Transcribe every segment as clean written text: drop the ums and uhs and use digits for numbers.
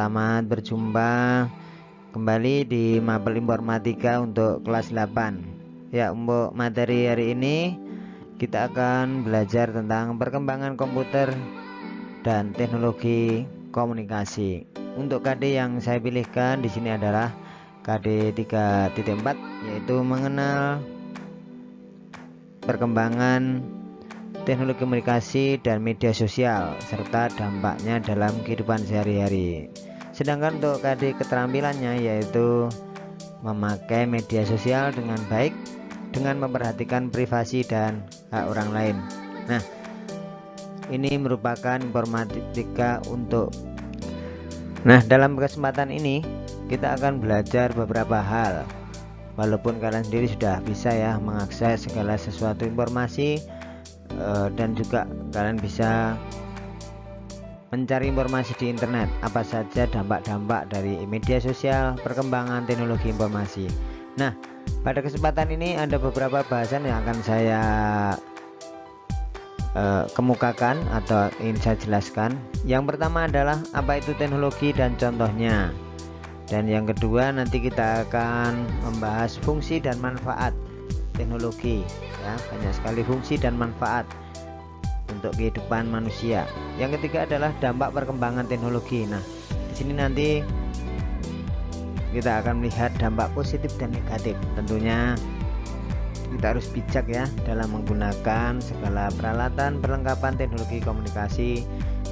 selamat berjumpa kembali di Mapel Informatika untuk kelas 8. Ya, untuk materi hari ini kita akan belajar tentang perkembangan komputer dan teknologi komunikasi. Untuk KD yang saya pilihkan di sini adalah KD 3.4, yaitu mengenal perkembangan teknologi komunikasi dan media sosial serta dampaknya dalam kehidupan sehari-hari. Sedangkan untuk KD keterampilannya yaitu memakai media sosial dengan baik dengan memperhatikan privasi dan hak orang lain. Nah, ini merupakan informatika untuk. Nah, dalam kesempatan ini kita akan belajar beberapa hal. Walaupun kalian sendiri sudah bisa ya mengakses segala sesuatu informasi, dan juga kalian bisa mencari informasi di internet, apa saja dampak-dampak dari media sosial, perkembangan teknologi informasi. Nah, pada kesempatan ini ada beberapa bahasan yang akan saya kemukakan atau ingin saya jelaskan. Yang pertama adalah apa itu teknologi dan contohnya, dan yang kedua nanti kita akan membahas fungsi dan manfaat teknologi. Ya, banyak sekali fungsi dan manfaat untuk kehidupan manusia. Yang ketiga adalah dampak perkembangan teknologi. Nah, di sini nanti kita akan melihat dampak positif dan negatif. Tentunya kita harus bijak ya dalam menggunakan segala peralatan perlengkapan teknologi komunikasi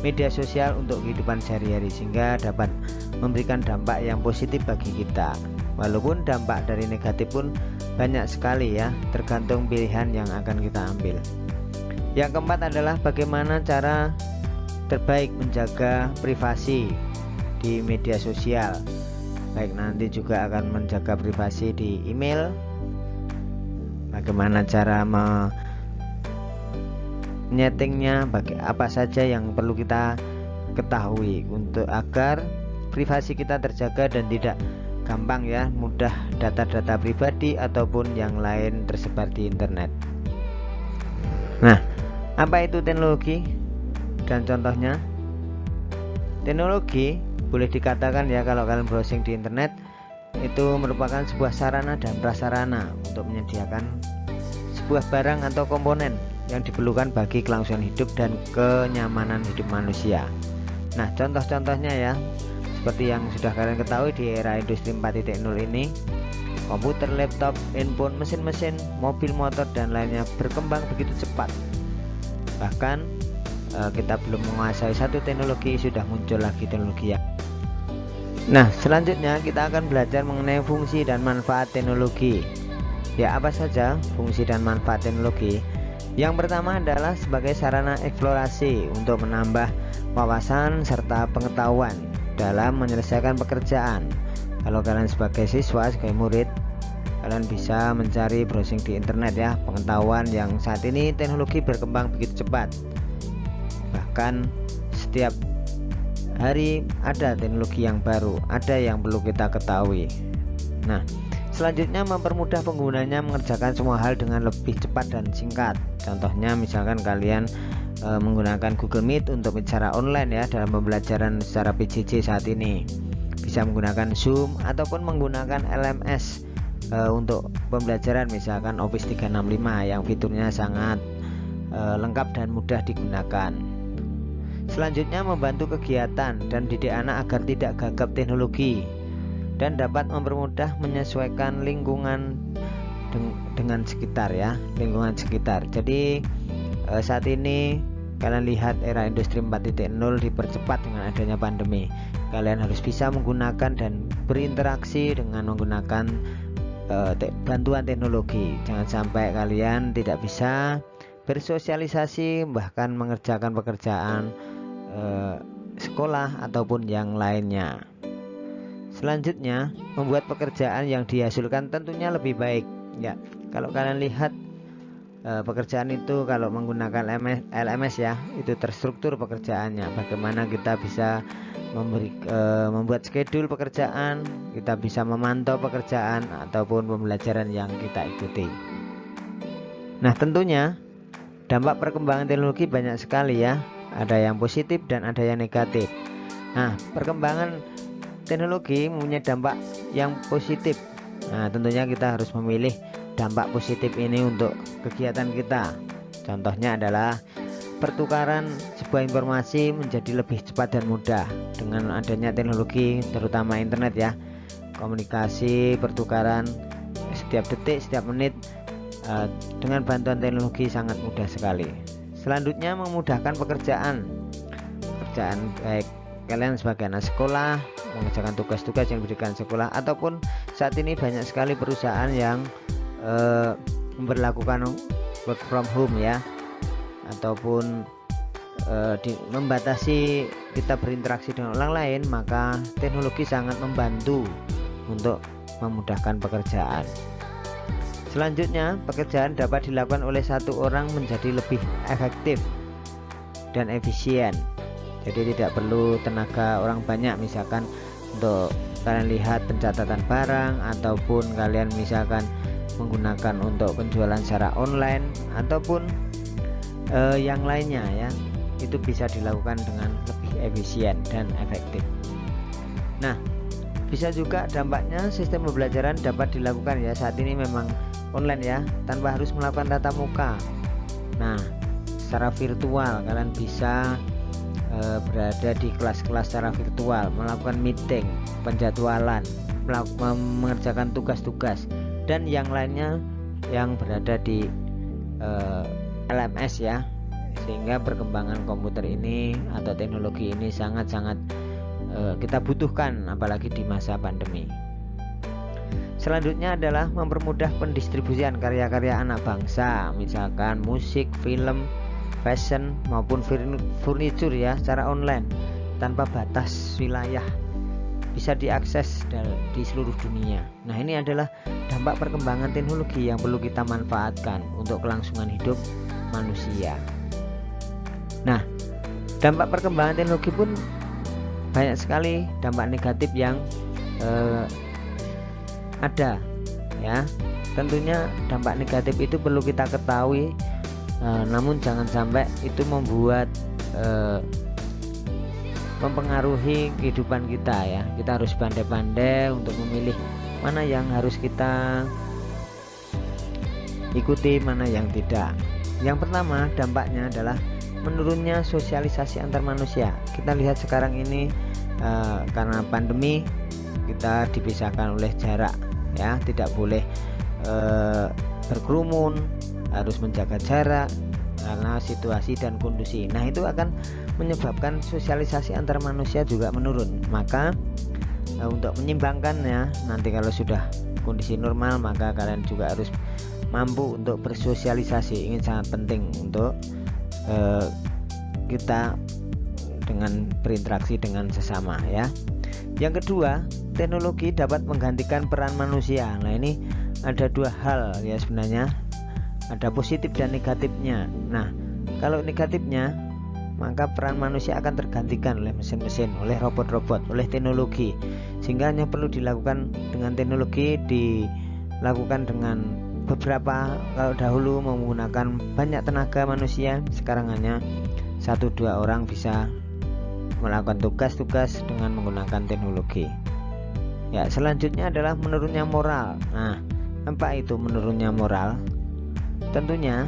media sosial untuk kehidupan sehari-hari sehingga dapat memberikan dampak yang positif bagi kita. Walaupun dampak dari negatif pun banyak sekali ya, tergantung pilihan yang akan kita ambil. Yang keempat adalah bagaimana cara terbaik menjaga privasi di media sosial. Baik, nanti juga akan menjaga privasi di email. Bagaimana cara menyetingnya, apa saja yang perlu kita ketahui untuk agar privasi kita terjaga dan tidak gampang ya mudah data-data pribadi ataupun yang lain tersebar di internet. Nah, apa itu teknologi dan contohnya? Teknologi boleh dikatakan ya, kalau kalian browsing di internet, itu merupakan sebuah sarana dan prasarana untuk menyediakan sebuah barang atau komponen yang diperlukan bagi kelangsungan hidup dan kenyamanan hidup manusia. Nah, contoh-contohnya ya, seperti yang sudah kalian ketahui di era industri 4.0 ini, komputer, laptop, handphone, mesin-mesin, mobil, motor, dan lainnya berkembang begitu cepat. Bahkan kita belum menguasai satu teknologi sudah muncul lagi teknologi yang. Nah, selanjutnya kita akan belajar mengenai fungsi dan manfaat teknologi. Ya, apa saja fungsi dan manfaat teknologi? Yang pertama adalah sebagai sarana eksplorasi untuk menambah wawasan serta pengetahuan dalam menyelesaikan pekerjaan. Kalau kalian sebagai siswa, sebagai murid, kalian bisa mencari browsing di internet ya, pengetahuan yang saat ini teknologi berkembang begitu cepat. Bahkan setiap hari ada teknologi yang baru, ada yang perlu kita ketahui. Nah, selanjutnya mempermudah penggunanya mengerjakan semua hal dengan lebih cepat dan singkat. Contohnya misalkan kalian menggunakan Google Meet untuk bicara online ya dalam pembelajaran secara PJJ saat ini, bisa menggunakan Zoom ataupun menggunakan LMS untuk pembelajaran, misalkan Office 365 yang fiturnya sangat lengkap dan mudah digunakan. Selanjutnya membantu kegiatan dan didik anak agar tidak gagap teknologi dan dapat mempermudah menyesuaikan lingkungan dengan sekitar ya, lingkungan sekitar. Jadi saat ini kalian lihat era industri 4.0 dipercepat dengan adanya pandemi. Kalian harus bisa menggunakan dan berinteraksi dengan menggunakan bantuan teknologi. Jangan sampai kalian tidak bisa bersosialisasi bahkan mengerjakan pekerjaan sekolah ataupun yang lainnya. Selanjutnya, membuat pekerjaan yang dihasilkan tentunya lebih baik. Ya, kalau kalian lihat pekerjaan itu kalau menggunakan LMS ya, itu terstruktur pekerjaannya. Bagaimana kita bisa membuat schedule pekerjaan, kita bisa memantau pekerjaan ataupun pembelajaran yang kita ikuti. Nah, tentunya dampak perkembangan teknologi banyak sekali ya, ada yang positif dan ada yang negatif. Nah, perkembangan teknologi mempunyai dampak yang positif. Nah, tentunya kita harus memilih dampak positif ini untuk kegiatan kita. Contohnya adalah pertukaran sebuah informasi menjadi lebih cepat dan mudah dengan adanya teknologi, terutama internet ya. Komunikasi, pertukaran setiap detik, setiap menit dengan bantuan teknologi sangat mudah sekali. Selanjutnya memudahkan pekerjaan baik kalian sebagai anak sekolah mengerjakan tugas-tugas yang diberikan sekolah, ataupun saat ini banyak sekali perusahaan yang memberlakukan work from home ya, ataupun membatasi kita berinteraksi dengan orang lain, maka teknologi sangat membantu untuk memudahkan pekerjaan. Selanjutnya, pekerjaan dapat dilakukan oleh satu orang menjadi lebih efektif dan efisien. Jadi tidak perlu tenaga orang banyak, misalkan untuk kalian lihat pencatatan barang, ataupun kalian misalkan menggunakan untuk penjualan secara online, ataupun yang lainnya ya, itu bisa dilakukan dengan lebih efisien dan efektif. Nah, bisa juga dampaknya sistem pembelajaran dapat dilakukan ya, saat ini memang online ya, tanpa harus melakukan tatap muka. Nah, secara virtual kalian bisa berada di kelas-kelas secara virtual, melakukan meeting, penjadwalan, mengerjakan tugas-tugas dan yang lainnya yang berada di LMS ya, sehingga perkembangan komputer ini atau teknologi ini sangat-sangat kita butuhkan, apalagi di masa pandemi. Selanjutnya adalah mempermudah pendistribusian karya-karya anak bangsa, misalkan musik, film, fashion maupun furniture ya, secara online tanpa batas wilayah, bisa diakses di seluruh dunia. Nah, ini adalah dampak perkembangan teknologi yang perlu kita manfaatkan untuk kelangsungan hidup manusia. Nah, dampak perkembangan teknologi pun banyak sekali dampak negatif yang ada ya. Tentunya dampak negatif itu perlu kita ketahui, namun jangan sampai itu membuat mempengaruhi kehidupan kita ya. Kita harus pandai-pandai untuk memilih mana yang harus kita ikuti, mana yang tidak. Yang pertama, dampaknya adalah menurunnya sosialisasi antar manusia. Kita lihat sekarang ini karena pandemi kita dipisahkan oleh jarak ya, tidak boleh berkerumun, harus menjaga jarak karena situasi dan kondisi. Nah, itu akan menyebabkan sosialisasi antar manusia juga menurun. Maka untuk menyimbangkannya, nanti kalau sudah kondisi normal, maka kalian juga harus mampu untuk bersosialisasi. Ini sangat penting untuk kita dengan berinteraksi dengan sesama ya. Yang kedua, teknologi dapat menggantikan peran manusia. Nah, ini ada dua hal ya sebenarnya, ada positif dan negatifnya. Nah, kalau negatifnya, maka peran manusia akan tergantikan oleh mesin-mesin, oleh robot-robot, oleh teknologi, sehingga hanya perlu dilakukan dengan teknologi, dilakukan dengan beberapa. Kalau dahulu menggunakan banyak tenaga manusia, sekarang hanya 1-2 orang bisa melakukan tugas-tugas dengan menggunakan teknologi. Ya, selanjutnya adalah menurunnya moral. Nah, apa itu menurunnya moral? Tentunya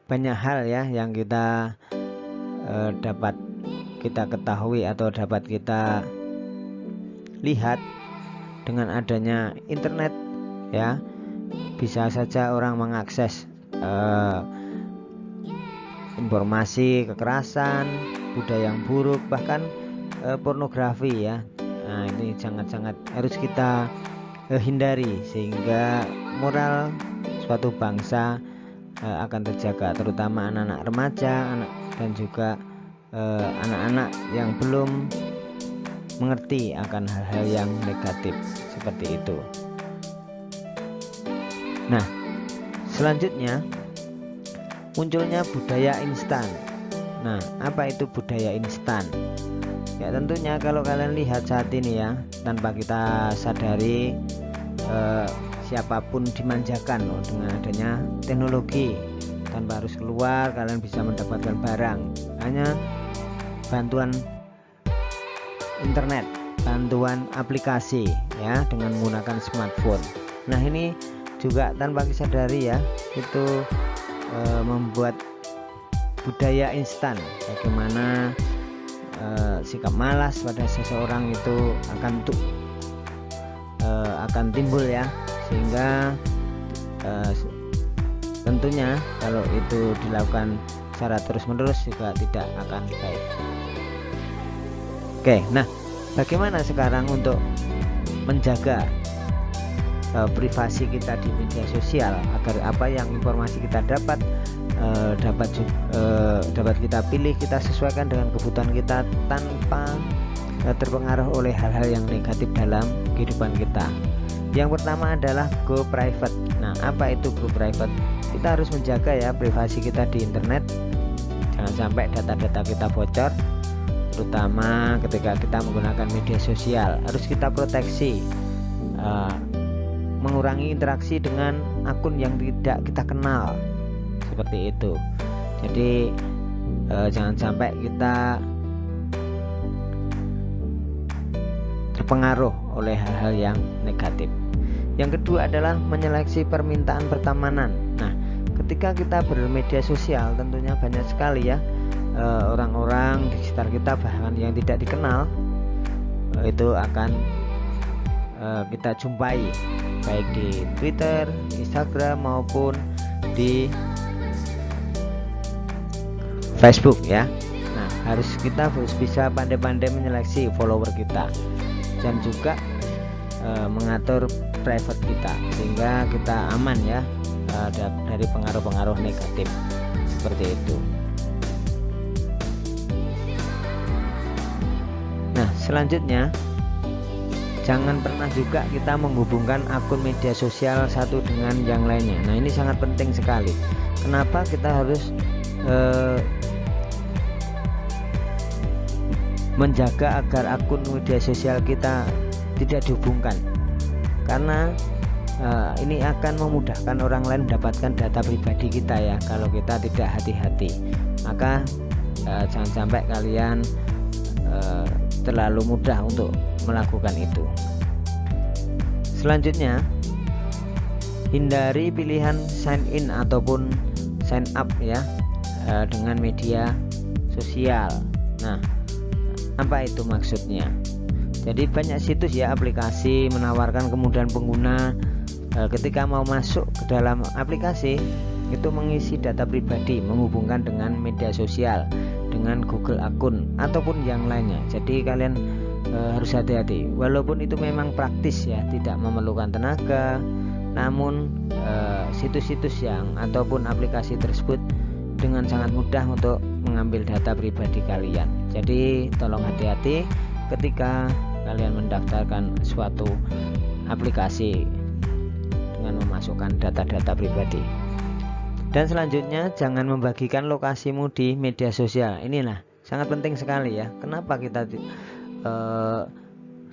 banyak hal ya yang kita dapat kita ketahui atau dapat kita lihat dengan adanya internet ya. Bisa saja orang mengakses informasi kekerasan, budaya yang buruk, bahkan pornografi ya. Nah, ini sangat-sangat harus kita hindari, sehingga moral suatu bangsa akan terjaga, terutama anak-anak remaja, dan juga anak-anak yang belum mengerti akan hal-hal yang negatif seperti itu. Nah, selanjutnya munculnya budaya instan. Nah, apa itu budaya instan? Ya, tentunya kalau kalian lihat saat ini ya, tanpa kita sadari siapapun dimanjakan dengan adanya teknologi. Tanpa harus keluar, kalian bisa mendapatkan barang. Hanya bantuan internet, bantuan aplikasi ya dengan menggunakan smartphone. Nah ini juga tanpa disadari ya, itu membuat budaya instan, bagaimana sikap malas pada seseorang itu akan timbul ya, sehingga tentunya kalau itu dilakukan secara terus-menerus juga tidak akan baik. Oke, nah bagaimana sekarang untuk menjaga privasi kita di media sosial agar apa yang informasi kita dapat dapat kita pilih, kita sesuaikan dengan kebutuhan kita tanpa terpengaruh oleh hal-hal yang negatif dalam kehidupan kita. Yang pertama adalah go private. Nah, apa itu go private? Kita harus menjaga ya privasi kita di internet, jangan sampai data-data kita bocor, terutama ketika kita menggunakan media sosial. Harus kita proteksi, mengurangi interaksi dengan akun yang tidak kita kenal, seperti itu. Jadi jangan sampai kita terpengaruh oleh hal-hal yang negatif. Yang kedua adalah menyeleksi permintaan pertemanan. Nah, ketika kita bermedia sosial tentunya banyak sekali ya orang-orang di sekitar kita, bahkan yang tidak dikenal, itu akan kita jumpai baik di Twitter, Instagram maupun di Facebook ya. Nah, kita harus bisa pandai-pandai menyeleksi follower kita dan juga mengatur private kita sehingga kita aman ya dari pengaruh-pengaruh negatif seperti itu. Nah, selanjutnya jangan pernah juga kita menghubungkan akun media sosial satu dengan yang lainnya. Nah, ini sangat penting sekali. Kenapa kita harus menjaga agar akun media sosial kita tidak dihubungkan? Karena ini akan memudahkan orang lain mendapatkan data pribadi kita ya, kalau kita tidak hati-hati. Maka jangan sampai kalian terlalu mudah untuk melakukan itu. Selanjutnya, hindari pilihan sign in ataupun sign up ya dengan media sosial. Nah, apa itu maksudnya? Jadi banyak situs ya, aplikasi menawarkan kemudahan pengguna ketika mau masuk ke dalam aplikasi itu mengisi data pribadi, menghubungkan dengan media sosial, dengan Google akun ataupun yang lainnya. Jadi kalian harus hati-hati. Walaupun itu memang praktis ya, tidak memerlukan tenaga, namun situs-situs yang ataupun aplikasi tersebut dengan sangat mudah untuk mengambil data pribadi kalian. Jadi tolong hati-hati ketika kalian mendaftarkan suatu aplikasi dengan memasukkan data-data pribadi. Dan selanjutnya, jangan membagikan lokasimu di media sosial. Inilah sangat penting sekali ya. Kenapa kita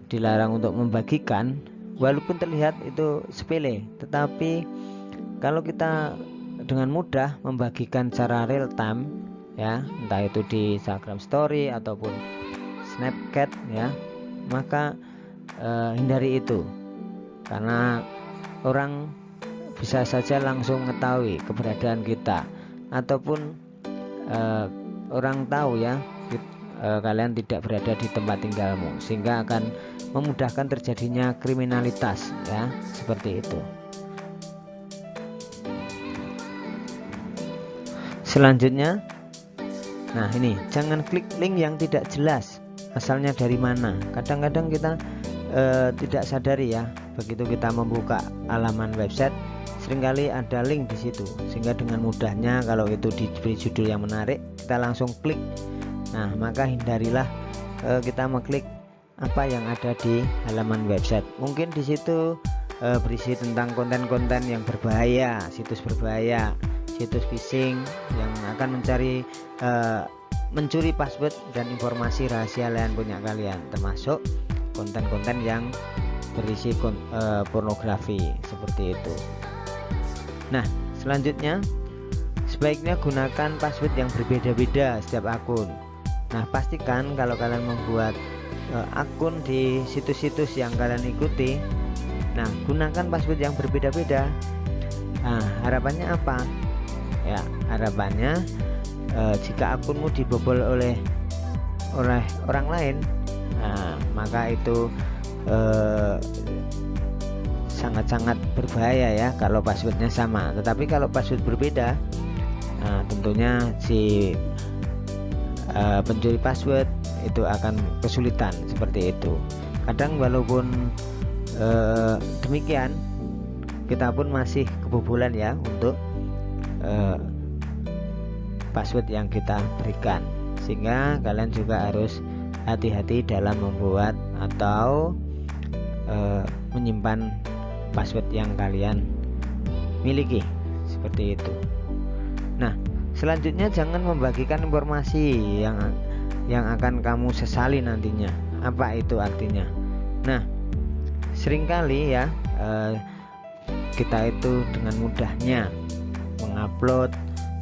dilarang untuk membagikan? Walaupun terlihat itu sepele, tetapi kalau kita dengan mudah membagikan secara real time ya, entah itu di Instagram Story ataupun Snapchat ya, maka hindari itu, karena orang bisa saja langsung mengetahui keberadaan kita, ataupun orang tahu ya kalian tidak berada di tempat tinggalmu, sehingga akan memudahkan terjadinya kriminalitas ya, seperti itu. Selanjutnya, nah ini, jangan klik link yang tidak jelas asalnya dari mana. Kadang-kadang kita tidak sadari ya, begitu kita membuka halaman website seringkali ada link di situ, sehingga dengan mudahnya kalau itu diberi judul yang menarik kita langsung klik. Nah, maka hindarilah kita mengklik apa yang ada di halaman website. Mungkin di situ berisi tentang konten-konten yang berbahaya, situs berbahaya, situs phishing yang akan mencuri password dan informasi rahasia lain punya kalian, termasuk konten-konten yang berisi pornografi seperti itu. Nah, selanjutnya sebaiknya gunakan password yang berbeda-beda setiap akun. Nah, pastikan kalau kalian membuat akun di situs-situs yang kalian ikuti. Nah, gunakan password yang berbeda-beda. Nah, harapannya apa? Ya, harapannya jika akunmu dibobol oleh orang lain, nah, maka itu sangat-sangat berbahaya ya kalau passwordnya sama. Tetapi kalau password berbeda, nah, tentunya si pencuri password itu akan kesulitan seperti itu. Kadang walaupun demikian, kita pun masih kebobolan ya untuk password yang kita berikan, sehingga kalian juga harus hati-hati dalam membuat atau menyimpan password yang kalian miliki seperti itu. Nah, selanjutnya jangan membagikan informasi yang akan kamu sesali nantinya. Apa itu artinya? Nah, seringkali ya kita itu dengan mudahnya mengupload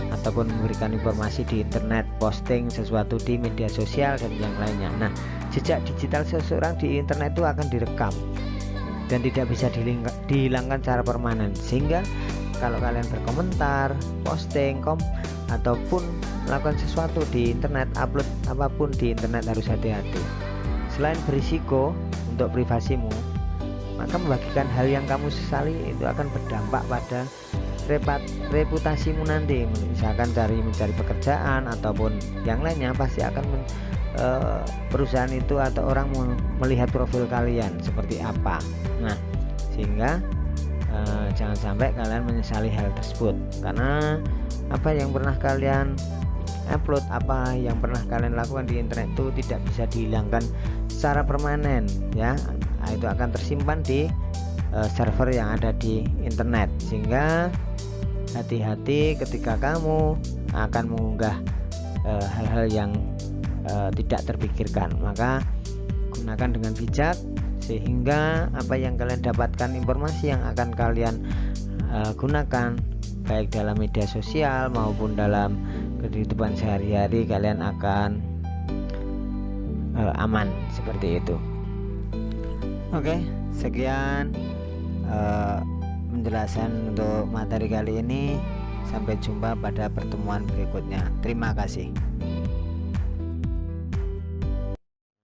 ataupun memberikan informasi di internet, posting sesuatu di media sosial dan yang lainnya. Nah, jejak digital seseorang di internet itu akan direkam dan tidak bisa dihilangkan secara permanen, sehingga kalau kalian berkomentar, posting, ataupun melakukan sesuatu di internet, upload apapun di internet, harus hati-hati. Selain berisiko untuk privasimu, maka membagikan hal yang kamu sesali itu akan berdampak pada reputasimu nanti. Misalkan mencari pekerjaan ataupun yang lainnya, pasti akan perusahaan itu atau orang melihat profil kalian seperti apa. Nah, sehingga jangan sampai kalian menyesali hal tersebut, karena apa yang pernah kalian upload, apa yang pernah kalian lakukan di internet itu tidak bisa dihilangkan secara permanen ya. Nah, itu akan tersimpan di server yang ada di internet, sehingga hati-hati ketika kamu akan mengunggah hal-hal yang tidak terpikirkan. Maka gunakan dengan bijak, sehingga apa yang kalian dapatkan, informasi yang akan kalian gunakan baik dalam media sosial maupun dalam kehidupan sehari-hari, kalian akan aman seperti itu. Oke, sekian penjelasan untuk materi kali ini. Sampai jumpa pada pertemuan berikutnya. Terima kasih.